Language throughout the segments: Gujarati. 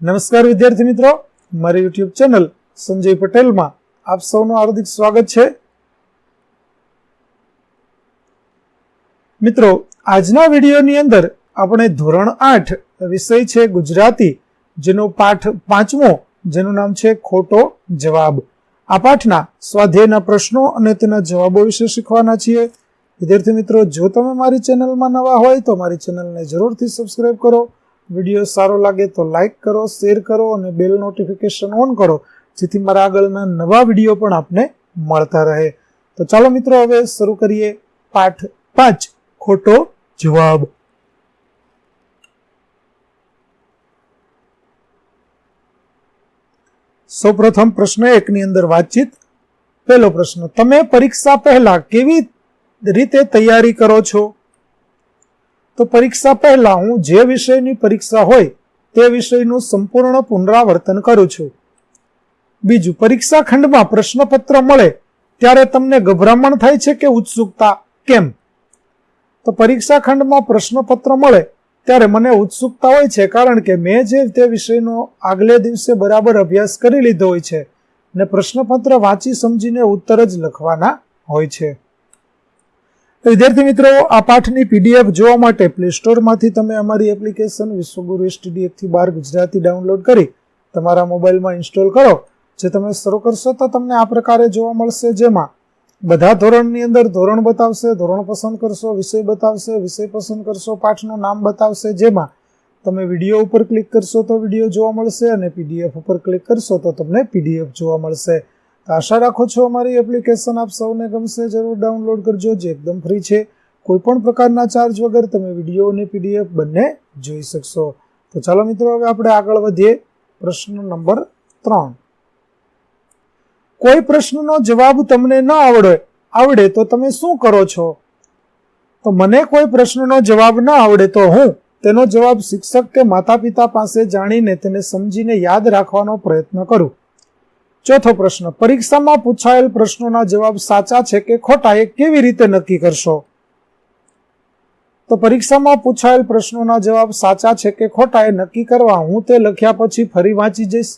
નમસ્કાર વિદ્યાર્થી મિત્રો, મારી યુટ્યુબ ચેનલ સંજય પટેલમાં આપ સૌનું હાર્દિક સ્વાગત છે. મિત્રો, આજના વિડીયોની અંદર આપણે ધોરણ 8 વિષય છે ગુજરાતી, જેનો પાઠ 5મો, જેનું નામ છે ખોટો જવાબ. આ પાઠના સ્વાધ્યાયના પ્રશ્નો અને તેના જવાબો વિશે શીખવાના છીએ. વિદ્યાર્થી મિત્રો, જો તમે મારી ચેનલમાં નવા હોય તો મારી ચેનલને જરૂરથી સબસ્ક્રાઇબ કરો. વિડીયો સારો લાગે તો લાઇક કરો, શેર કરો અને બેલ નોટિફિકેશન ઓન કરો, જેથી મારા આગળના નવા વિડીયો પણ આપને મળતા રહે. તો ચાલો મિત્રો, હવે શરૂ કરીએ પાઠ 5, ખોટો જવાબ. સૌપ્રથમ પ્રશ્ન 1 ની અંદર વાતચીત. પહેલો પ્રશ્ન, તમે પરીક્ષા પહેલા કેવી રીતે તૈયારી કરો છો? તો પરીક્ષા પહેલા હું જે વિષયની પરીક્ષા હોય તે વિષયનું સંપૂર્ણ પુનરાવર્તન કરું છું. બીજું, પરીક્ષા ખંડમાં પ્રશ્નપત્ર મળે ત્યારે તમને ગભરામણ થાય છે કે ઉત્સુકતા? કેમ? તો પરીક્ષા ખંડમાં પ્રશ્નપત્ર મળે ત્યારે મને ઉત્સુકતા હોય છે, કારણ કે મેં જે તે વિષયનો આગલે દિવસે બરાબર અભ્યાસ કરી લીધો હોય છે અને પ્રશ્નપત્ર વાંચી સમજીને ઉત્તર જ લખવાના હોય છે. વિદ્યાર્થી મિત્રો, આ પાઠની PDF જોવા માટે પ્લે સ્ટોરમાંથી તમે અમારી એપ્લિકેશન વિશ્વગુરુ STD1 થી 12 ગુજરાતી ડાઉનલોડ કરી તમારા મોબાઈલમાં ઇન્સ્ટોલ કરો. જે તમે શરૂ કરશો તો તમને આ પ્રકારે જોવા મળશે, જેમાં બધા ધોરણની અંદર ધોરણ બતાવશે, ધોરણ પસંદ કરશો, વિષય બતાવશે, વિષય પસંદ કરશો, પાઠનું નામ બતાવશે. જેમાં તમે વિડીયો ઉપર ક્લિક કરશો તો વિડીયો જોવા મળશે અને PDF ઉપર ક્લિક કરશો તો તમને PDF જોવા મળશે. આશા રાખો છો અમારી એપ્લિકેશન આપ સૌને ગમશે. જરૂર ડાઉનલોડ કરજો, જે એકદમ ફ્રી છે. કોઈ પણ પ્રકારના ચાર્જ વગર તમે વિડીયો અને PDF બંને જોઈ શકશો. તો ચાલો મિત્રો, હવે આપણે આગળ વધીએ. પ્રશ્ન નંબર 3. કોઈ પ્રશ્નનો જવાબ તમને ન આવડે તો તમે શું કરો છો? તો મને કોઈ પ્રશ્નનો જવાબ ન આવડે તો હું તેનો જવાબ શિક્ષક કે માતા પિતા પાસે જાણીને તેને સમજીને યાદ રાખવાનો પ્રયત્ન કરું. ચોથો પ્રશ્ન, પરીક્ષામાં પૂછાયેલ પ્રશ્નોના જવાબ સાચા છે કે ખોટા એ કેવી રીતે નક્કી કરશો? તો પરીક્ષામાં પૂછાયેલ પ્રશ્નોના જવાબ સાચા છે કે ખોટા એ નક્કી કરવા હું તે લખ્યા પછી ફરી વાંચી જઈશ.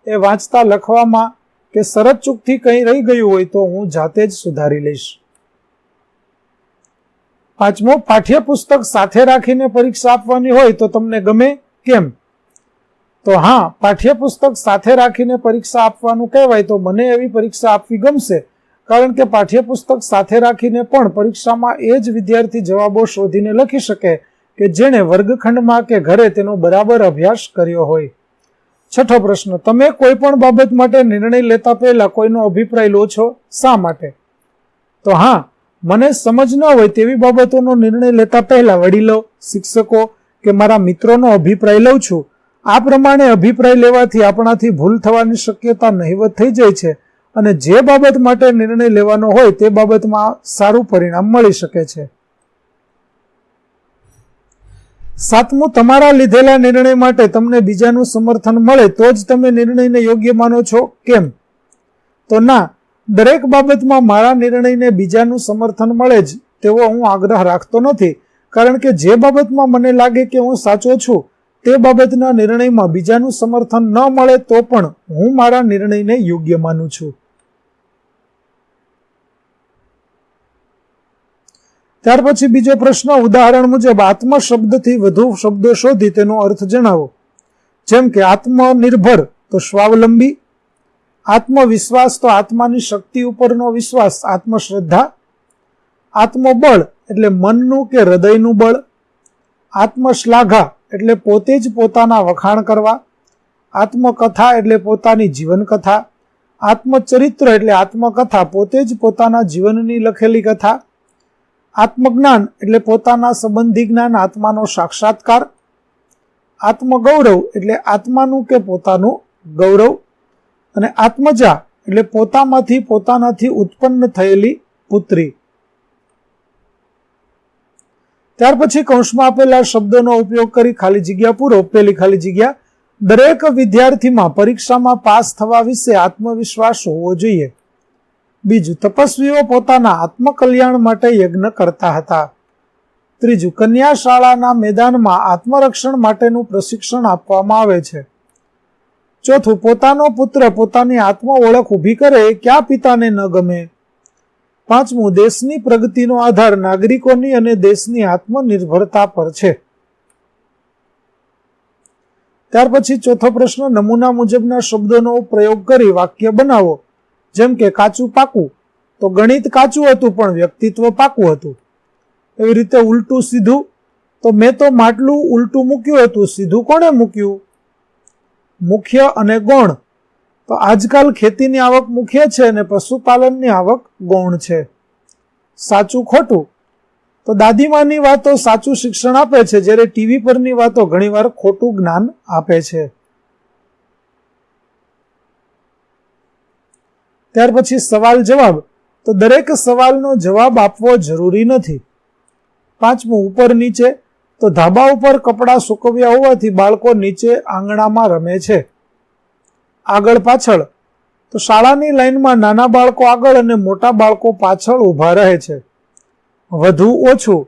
એ વાંચતા લખવામાં કે શરત ચૂકથી કંઈ રહી ગયું હોય તો હું જાતે જ સુધારી લઈશ. 5મો, પાઠ્યપુસ્તક સાથે રાખીને પરીક્ષા આપવાની હોય તો તમને ગમે? કેમ? તો હા, પાઠ્યપુસ્તક સાથે રાખીને પરીક્ષા આપવાનું કહેવાય તો મને એવી પરીક્ષા આપવી ગમશે, કારણ કે પાઠ્યપુસ્તક સાથે રાખીને પણ પરીક્ષામાં એ જ વિદ્યાર્થી જવાબો શોધીને લખી શકે કે જેણે વર્ગખંડમાં કે ઘરે તેનો બરાબર અભ્યાસ કર્યો હોય. 6થો પ્રશ્ન, તમે કોઈ પણ બાબત માટે નિર્ણય લેતા પહેલા કોઈનો અભિપ્રાય લો છો? શા માટે? તો હા, મને સમજ ન હોય તેવી બાબતોનો નિર્ણય લેતા પહેલા વડીલો, શિક્ષકો કે મારા મિત્રોનો અભિપ્રાય લઉં છું. આ પ્રમાણે અભિપ્રાય લેવાથી આપણાથી ભૂલ થવાની શક્યતા નહિવત થઈ જાય છે અને જે બાબત માટે નિર્ણય લેવાનો હોય તે બાબતમાં સારું પરિણામ મળી શકે છે. 7મું, તમારા લીધેલા નિર્ણય માટે તમને બીજાનું સમર્થન મળે તો જ તમે નિર્ણયને યોગ્ય માનો છો? કેમ? તો ના, દરેક બાબતમાં મારા નિર્ણયને બીજાનું સમર્થન મળે જ તેવો હું આગ્રહ રાખતો નથી, કારણ કે જે બાબતમાં મને લાગે કે હું સાચો છું તે બાબતના નિર્ણયમાં બીજાનું સમર્થન ન મળે તો પણ હું મારા નિર્ણયને યોગ્ય માનું છું. ત્યાર પછી બીજો પ્રશ્ન, ઉદાહરણ મુજબ આત્મ શબ્દથી વધુ શબ્દો શોધી તેનો અર્થ જણાવો. જેમ કે આત્મનિર્ભર તો સ્વાવલંબી, આત્મવિશ્વાસ તો આત્માની શક્તિ ઉપરનો વિશ્વાસ, આત્મશ્રદ્ધા, આત્મબળ એટલે મનનું કે હૃદયનું બળ, આત્મશ્લાઘા એટલે પોતે જ પોતાના વખાણ કરવા, આત્મકથા એટલે પોતાની જીવનકથા, આત્મચરિત્ર એટલે આત્મકથા પોતે જ પોતાના જીવનની લખેલી કથા, આત્મજ્ઞાન એટલે પોતાના સંબંધી જ્ઞાન, આત્માનો સાક્ષાત્કાર, આત્મગૌરવ એટલે આત્માનું કે પોતાનું ગૌરવ અને આત્મજા એટલે પોતાનાથી ઉત્પન્ન થયેલી પુત્રી. ત્યાર પછી કૌંસમાં આપેલા શબ્દોનો ઉપયોગ કરી ખાલી જગ્યા પૂરો. પહેલી ખાલી જગ્યા, દરેક વિદ્યાર્થીમાં પરીક્ષામાં પાસ થવા વિશે આત્મવિશ્વાસ હોવો જોઈએ. બીજું, તપસ્વીઓ પોતાના આત્મકલ્યાણ માટે યજ્ઞ કરતા હતા. ત્રીજું, કન્યા શાળાના મેદાનમાં આત્મરક્ષણ માટેનું પ્રશિક્ષણ આપવામાં આવે છે. ચોથું, પોતાનો પુત્ર પોતાની આત્મ ઓળખ ઊભી કરે એ ક્યાં પિતાને ન ગમે? પાંચમું, દેશની પ્રગતિનો આધાર નાગરિકોની અને દેશની આત્મનિર્ભરતા પર છે. ત્યાર પછી ચોથો પ્રશ્ન, નમૂના મુજબના શબ્દોનો પ્રયોગ કરી વાક્ય બનાવો. જેમ કે કાચું પાકું, તો ગણિત કાચું હતું પણ વ્યક્તિત્વ પાકું હતું. એવી રીતે ઉલટું સીધું, તો મેં તો માટલું ઉલટું મૂક્યું હતું, સીધું કોણે મૂક્યું? મુખ્ય અને ગૌણ, તો આજકાલ ખેતીની આવક મુખ્ય છે અને પશુપાલનની આવક ગૌણ છે. સાચું ખોટું, તો દાદીમાની વાતો સાચું શિક્ષણ આપે છે, જ્યારે ટીવી પરની વાતો ઘણીવાર ખોટું જ્ઞાન આપે છે. ત્યાર પછી સવાલ જવાબ, તો દરેક સવાલનો જવાબ આપવો જરૂરી નથી. પાંચમું, ઉપર નીચે, તો ધાબા ઉપર કપડાં સૂકવ્યા હોવાથી બાળકો નીચે આંગણામાં રમે છે. આગળ પાછળ, તો શાળાની લાઈનમાં નાના બાળકો આગળ અને મોટા બાળકો પાછળ ઊભા રહે છે. વધુ ઓછું,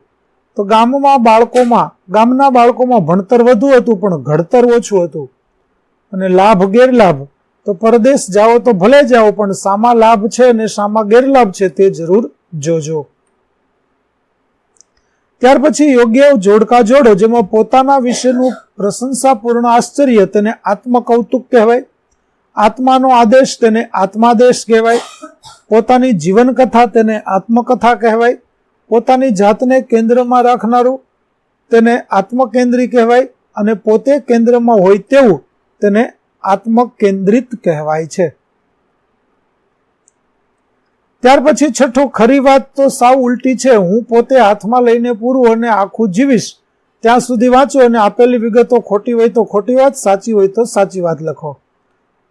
તો ગામના બાળકોમાં ભણતર વધુ હતું પણ ઘડતર ઓછું હતું. અને લાભ ગેરલાભ, તો પરદેશ જાઓ તો ભલે જાઓ પણ શામાં લાભ છે અને શામાં ગેરલાભ છે તે જરૂર જોજો. ત્યાર પછી યોગ્ય જોડકા જોડો, જેમાં પોતાના વિશેનું પ્રશંસાપૂર્ણ આશ્ચર્ય તેને આત્મકૌતુક કહેવાય. આત્માનો આદેશ તેને આત્માદેશ કહેવાય. પોતાની જીવનકથા તેને આત્મકથા કહેવાય. પોતાની જાતને કેન્દ્રમાં રાખનારું તેને આત્મકેન્દ્રી કહેવાય. અને પોતે કેન્દ્રમાં હોય તેવું તેને આત્મકેન્દ્રિત કહેવાય છે. ત્યાર પછી છઠ્ઠું, ખરી વાત તો સાવ ઉલટી છે. હું પોતે હાથમાં લઈને પૂરું અને આખું જીવીશ ત્યાં સુધી વાંચો અને આપેલી વિગતો ખોટી હોય તો ખોટી વાત, સાચી હોય તો સાચી વાત લખો.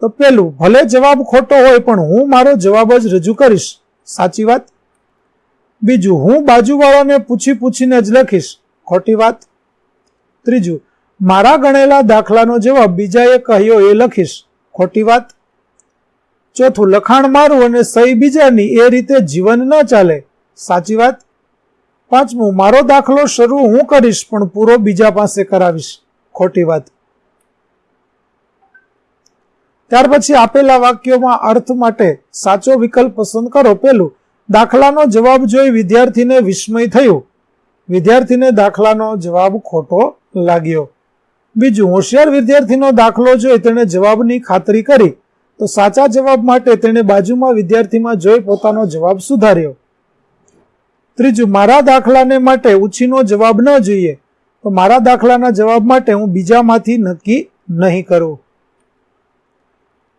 તો પેલું, ભલે જવાબ ખોટો હોય પણ હું મારો જવાબ જ રજૂ કરીશ, સાચી વાત. બીજું, હું બાજુવાળાને પૂછીને જ લખીશ, ખોટી વાત. ત્રીજું, મારા ગણેલા દાખલાનો જવાબ બીજાએ કહ્યો એ લખીશ, ખોટી વાત. ચોથું, લખાણ મારું અને સહી બીજાની એ રીતે જીવન ન ચાલે, સાચી વાત. પાંચમું, મારો દાખલો શરૂ હું કરીશ પણ પૂરો બીજા પાસે કરાવીશ, ખોટી વાત. ત્યાર પછી આપેલા વાક્યોમાં અર્થ માટે સાચો વિકલ્પ પસંદ કરો. પેલું, દાખલાનો જવાબ જોઈ વિદ્યાર્થીને વિસ્મય થયું, વિદ્યાર્થીને દાખલાનો જવાબ ખોટો લાગ્યો. બીજું, હોશિયાર વિદ્યાર્થીનો દાખલો જોઈ તેણે જવાબની ખાતરી કરી, તો સાચા જવાબ માટે તેણે બાજુમાં વિદ્યાર્થીમાં જોઈ પોતાનો જવાબ સુધાર્યો. ત્રીજું, મારા દાખલાને માટે ઉછીનો જવાબ ન જોઈએ, તો મારા દાખલાના જવાબ માટે હું બીજામાંથી નક્કી નહીં કરું.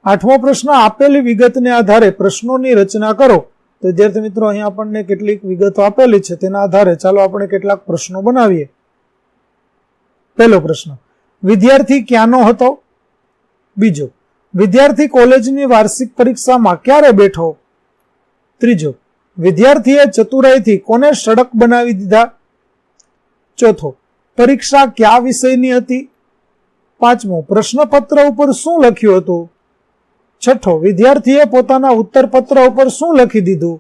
આઠમો પ્રશ્ન, આપેલી વિગતને આધારે પ્રશ્નોની રચના કરો. તો વિદ્યાર્થી મિત્રો, અહીં આપણને કેટલીક વિગતો આપેલી છે, તેના આધારે ચાલો આપણે કેટલાક પ્રશ્નો બનાવીએ. પહેલો પ્રશ્ન, વિદ્યાર્થી ક્યાંનો હતો? બીજો, વિદ્યાર્થી કોલેજની વાર્ષિક પરીક્ષામાં ક્યારે બેઠો? ત્રીજો, વિદ્યાર્થીએ ચતુરાઈથી કોને સડક બનાવી દીધા? ચોથો, પરીક્ષા કયા વિષયની હતી? પાંચમો, પ્રશ્નપત્ર ઉપર શું લખ્યું હતું? છઠ્ઠો, વિદ્યાર્થીએ પોતાના ઉત્તરપત્ર ઉપર શું લખી દીધું?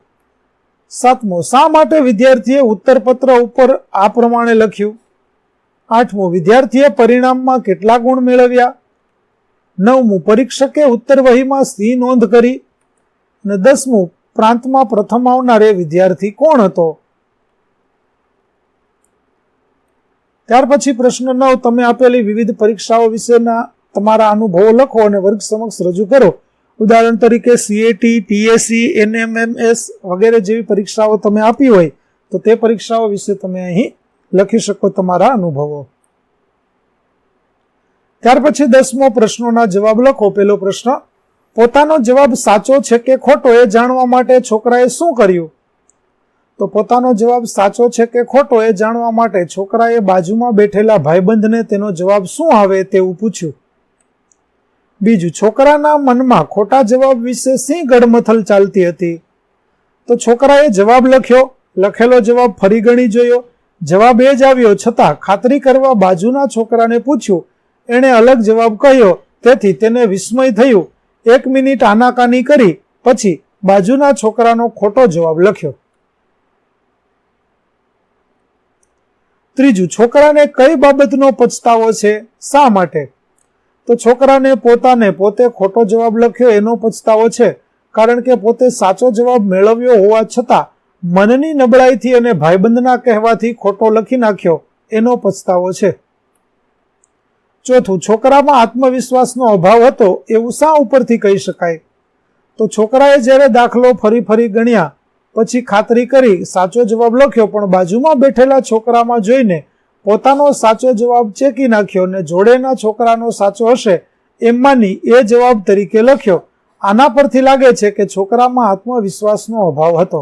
સાતમો, શા માટે વિદ્યાર્થીએ ઉત્તરપત્ર ઉપર આ પ્રમાણે લખ્યું? આઠમો, વિદ્યાર્થીએ પરિણામમાં કેટલા ગુણ મેળવ્યા? નવમું, પરીક્ષકે ઉત્તરવહીમાં સી નોંધ કરી? અને 10મું, પ્રાંતમાં પ્રથમ આવનાર વિદ્યાર્થી કોણ હતો? ત્યાર પછી પ્રશ્ન 9, તમે આપેલી વિવિધ પરીક્ષાઓ વિશેના તમારા અનુભવો લખો અને વર્ગ સમક્ષ રજૂ કરો. ઉદાહરણ તરીકે સીએટી, પીએસસી, એનએમએમએસ વગેરે જેવી પરીક્ષાઓ તમે આપી હોય તો તે પરીક્ષાઓ વિશે તમે અહીં લખી શકો તમારા અનુભવો. ત્યાર પછી 10મો પ્રશ્નોના જવાબ લખો. પહેલો પ્રશ્ન, પોતાનો જવાબ સાચો છે કે ખોટો એ જાણવા માટે છોકરાએ શું કર્યું? તો પોતાનો જવાબ સાચો છે કે ખોટો એ જાણવા માટે છોકરાએ બાજુમાં બેઠેલા ભાઈબંધને તેનો જવાબ શું આવે તેવું પૂછ્યું. બીજું, છોકરાના મનમાં ખોટા જવાબ વિશે શી ગડમથલ ચાલતી હતી? તો છોકરાએ જવાબ લખ્યો, લખેલો જવાબ ફરી ગણી જોયો, જવાબ એ જ આવ્યો છતાં ખાતરી કરવા બાજુના છોકરાને પૂછ્યું, એણે અલગ જવાબ કહ્યો, તેથી તેને વિસ્મય થયું. 1 મિનિટ આનાકાની કરી પછી બાજુના છોકરાનો ખોટો જવાબ લખ્યો. ત્રીજું, છોકરાને કઈ બાબતનો પછતાવો છે, શા માટે? તો છોકરાને પોતે ખોટો જવાબ લખ્યો એનો પછતાવો છે, કારણ કે પોતે સાચો જવાબ મેળવ્યો હોવા છતાં મનની નબળાઈથી અને ભાઈબંધના કહેવાથી ખોટો લખી નાખ્યો એનો પછતાવો છે. ચોથું, છોકરામાં આત્મવિશ્વાસનો અભાવ હતો એવું શા ઉપરથી કહી શકાય? તો છોકરાએ જ્યારે દાખલો ફરી ગણ્યા પછી ખાતરી કરી સાચો જવાબ લખ્યો, પણ બાજુમાં બેઠેલા છોકરામાં જોઈને પોતાનો સાચો જવાબ ચેકી નાખ્યો અને જોડેના છોકરાનો સાચો હશે એમ માની એ જવાબ તરીકે લખ્યો. આના પરથી લાગે છે કે છોકરામાં આત્મવિશ્વાસનો અભાવ હતો.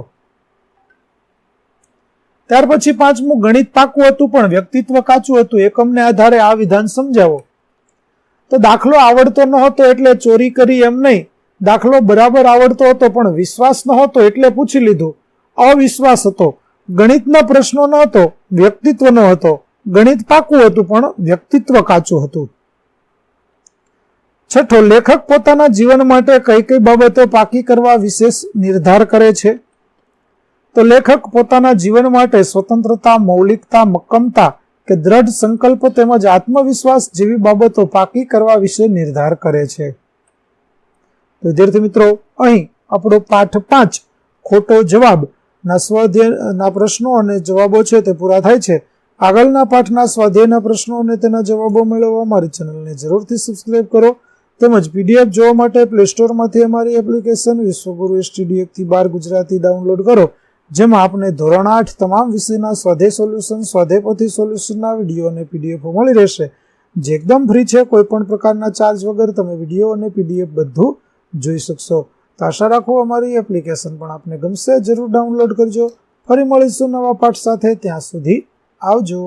ત્યાર પછી પાંચમું, ગણિત પાકું હતું પણ વ્યક્તિત્વ કાચું હતું. એકમને આધારે આ વિધાન સમજાવો. તો દાખલો આવડતો ન હતો એટલે ચોરી કરી એમ નહીં. દાખલો બરાબર આવડતો હતો પણ વિશ્વાસ ન હતો એટલે પૂછી લીધું. અવિશ્વાસ હતો. ગણિતનો પ્રશ્નો ન હતો, વ્યક્તિત્વનો હતો. ગણિત પાકું હતું પણ વ્યક્તિત્વ કાચું હતું. છઠ્ઠો, લેખક પોતાના જીવન માટે કઈ કઈ બાબતો પાકી કરવા વિશેષ નિર્ધાર કરે છે? તો લેખક પોતાના જીવન માટે સ્વતંત્રતા, મૌલિકતા, મક્કમતા કે દ્રઢ સંકલ્પ તેમજ આત્મવિશ્વાસ જેવી બાબતો પાકી કરવા વિશે નિર્ધાર કરે છે. વિદ્યાર્થી મિત્રો, અહીં આપણો પાઠ 5 ખોટો જવાબના સ્વાધ્યાયના પ્રશ્નો અને જવાબો છે તે પૂરા થાય છે. આગળના પાઠના સ્વાધ્યાયના પ્રશ્નો અને તેના જવાબો મેળવવા અમારી ચેનલને જરૂરથી સબસ્ક્રાઇબ કરો, તેમજ પીડીએફ જોવા માટે પ્લે સ્ટોરમાંથી અમારી એપ્લિકેશન વિશ્વગુરુ STD 1-12 ગુજરાતી ડાઉનલોડ કરો, જેમાં આપણે ધોરણ 8 તમામ વિષયના સ્વાધ્યાય સોલ્યુશન, સ્વાધ્યાયપોથી સોલ્યુશનના વિડીયો અને પીડીએફ મળી રહેશે, જે એકદમ ફ્રી છે. કોઈ પણ પ્રકારના ચાર્જ વગર તમે વિડીયો અને પીડીએફ બધું જોઈ શકશો. તો આશા રાખો અમારી એપ્લિકેશન પણ આપને ગમશે. જરૂર ડાઉનલોડ કરજો. ફરી મળીશું નવા પાઠ સાથે. ત્યાં સુધી આવજો.